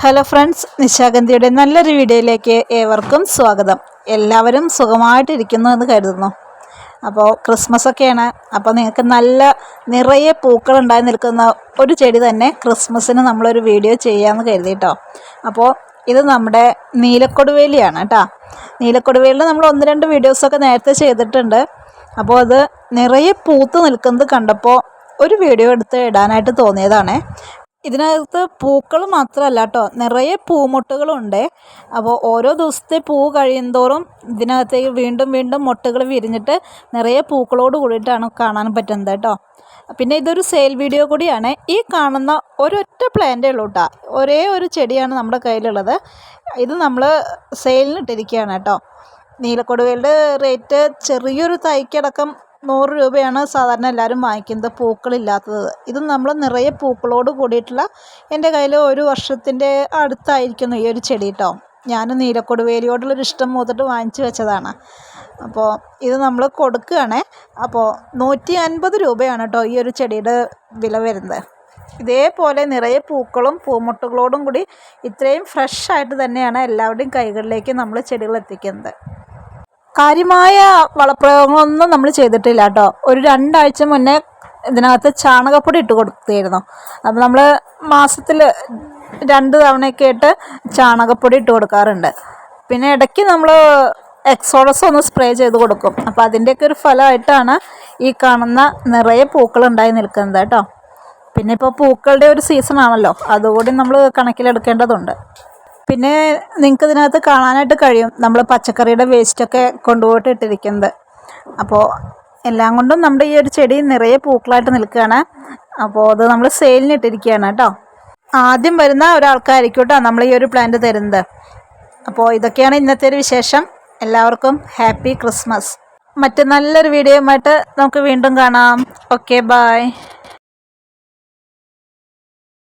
Hello friends, നിശാഗന്ധിയുടെ നല്ലൊരു വീഡിയോയിലേക്ക് ഏവർക്കും സ്വാഗതം. എല്ലാവരും സുഖമായിട്ടിരിക്കുന്നു എന്ന് കരുതുന്നു. അപ്പോൾ ക്രിസ്മസൊക്കെയാണ്. അപ്പോൾ നിങ്ങൾക്ക് നല്ല നിറയെ പൂക്കളുണ്ടായി നിൽക്കുന്ന ഒരു ചെടി തന്നെ ക്രിസ്മസിന് നമ്മളൊരു വീഡിയോ ചെയ്യാമെന്ന് കരുതിയിട്ടോ. അപ്പോൾ ഇത് നമ്മുടെ നീലക്കൊടുവേലിയാണ് കേട്ടോ. നീലക്കൊടുവേലിൽ നമ്മൾ 1-2 വീഡിയോസൊക്കെ നേരത്തെ ചെയ്തിട്ടുണ്ട്. അപ്പോൾ അത് നിറയെ പൂത്ത് നിൽക്കുന്നത് കണ്ടപ്പോൾ ഒരു വീഡിയോ എടുത്ത് ഇടാനായിട്ട് തോന്നിയതാണ്. ഇതിനകത്ത് പൂക്കൾ മാത്രമല്ല കേട്ടോ, നിറയെ പൂമൊട്ടുകളുണ്ട്. അപ്പോൾ ഓരോ ദിവസത്തെ പൂ കഴിയുന്തോറും ഇതിനകത്തേക്ക് വീണ്ടും വീണ്ടും മൊട്ടുകൾ വിരിഞ്ഞിട്ട് നിറയെ പൂക്കളോട് കൂടിയിട്ടാണ് കാണാൻ പറ്റുന്നത് കേട്ടോ. പിന്നെ ഇതൊരു സെയിൽ വീഡിയോ കൂടിയാണ്. ഈ കാണുന്ന ഒരൊറ്റ പ്ലാന്റേ ഉള്ളൂ കേട്ടോ, ഒരേ ഒരു ചെടിയാണ് നമ്മുടെ കയ്യിലുള്ളത്. ഇത് നമ്മൾ സെയിലിനിട്ടിരിക്കുകയാണ് കേട്ടോ. നീലക്കൊടുവേലിൻ്റെ റേറ്റ് ചെറിയൊരു തൈക്കടക്കം 100 രൂപയാണ് സാധാരണ എല്ലാവരും വാങ്ങിക്കുന്നത്, പൂക്കളില്ലാത്തത്. ഇത് നമ്മൾ നിറയെ പൂക്കളോട് കൂടിയിട്ടുള്ള, എൻ്റെ കയ്യിൽ 1 വർഷത്തിൻ്റെ അടുത്തായിരിക്കുന്നു ഈ ഒരു ചെടി കേട്ടോ. ഞാൻ നീലക്കൊടുവേലിയോടുള്ളൊരു ഇഷ്ടം മൂത്തിട്ട് വാങ്ങിച്ചു വെച്ചതാണ്. അപ്പോൾ ഇത് നമ്മൾ കൊടുക്കുകയാണ്. അപ്പോൾ 150 രൂപയാണ് കേട്ടോ ഈ ഒരു ചെടിയുടെ വില വരുന്നത്. ഇതേപോലെ നിറയെ പൂക്കളും പൂമൊട്ടുകളോടും കൂടി ഇത്രയും ഫ്രഷായിട്ട് തന്നെയാണ് എല്ലാവരുടെയും കൈകളിലേക്ക് നമ്മൾ ചെടികൾ എത്തിക്കുന്നത്. കാര്യമായ വളപ്രയോഗങ്ങളൊന്നും നമ്മൾ ചെയ്തിട്ടില്ല കേട്ടോ. ഒരു 2 ആഴ്ച മുന്നേ ഇതിനകത്ത് ചാണകപ്പൊടി ഇട്ട് കൊടുത്തിരുന്നു. അപ്പോൾ നമ്മൾ മാസത്തിൽ 2 തവണയൊക്കെ ആയിട്ട് ചാണകപ്പൊടി ഇട്ട് കൊടുക്കാറുണ്ട്. പിന്നെ ഇടയ്ക്ക് നമ്മൾ എക്സോഡസ് ഒന്ന് സ്പ്രേ ചെയ്ത് കൊടുക്കും. അപ്പോൾ അതിൻ്റെയൊക്കെ ഒരു ഫലമായിട്ടാണ് ഈ കാണുന്ന നിറയെ പൂക്കളുണ്ടായി നിൽക്കുന്നത് കേട്ടോ. പിന്നെ ഇപ്പോൾ പൂക്കളുടെ ഒരു സീസണാണല്ലോ, അതുകൂടി നമ്മൾ കണക്കിലെടുക്കേണ്ടതുണ്ട്. പിന്നെ നിങ്ങൾക്ക് ഇതിനകത്ത് കാണാനായിട്ട് കഴിയും നമ്മൾ പച്ചക്കറിയുടെ വേസ്റ്റൊക്കെ കൊണ്ടുപോയിട്ട് ഇട്ടിരിക്കുന്നത്. അപ്പോൾ എല്ലാം കൊണ്ടും നമ്മുടെ ഈ ഒരു ചെടി നിറയെ പൂക്കളായിട്ട് നിൽക്കുകയാണ്. അപ്പോൾ അത് നമ്മൾ സെയിലിന് ഇട്ടിരിക്കുകയാണ് കേട്ടോ. ആദ്യം വരുന്ന ഒരാൾക്കായിരിക്കും കേട്ടോ നമ്മൾ ഈ ഒരു പ്ലാന്റ് തരുന്നത്. അപ്പോൾ ഇതൊക്കെയാണ് ഇന്നത്തെ ഒരു വിശേഷം. എല്ലാവർക്കും ഹാപ്പി ക്രിസ്മസ്. മറ്റ് നല്ലൊരു വീഡിയോയുമായിട്ട് നമുക്ക് വീണ്ടും കാണാം. Okay, by.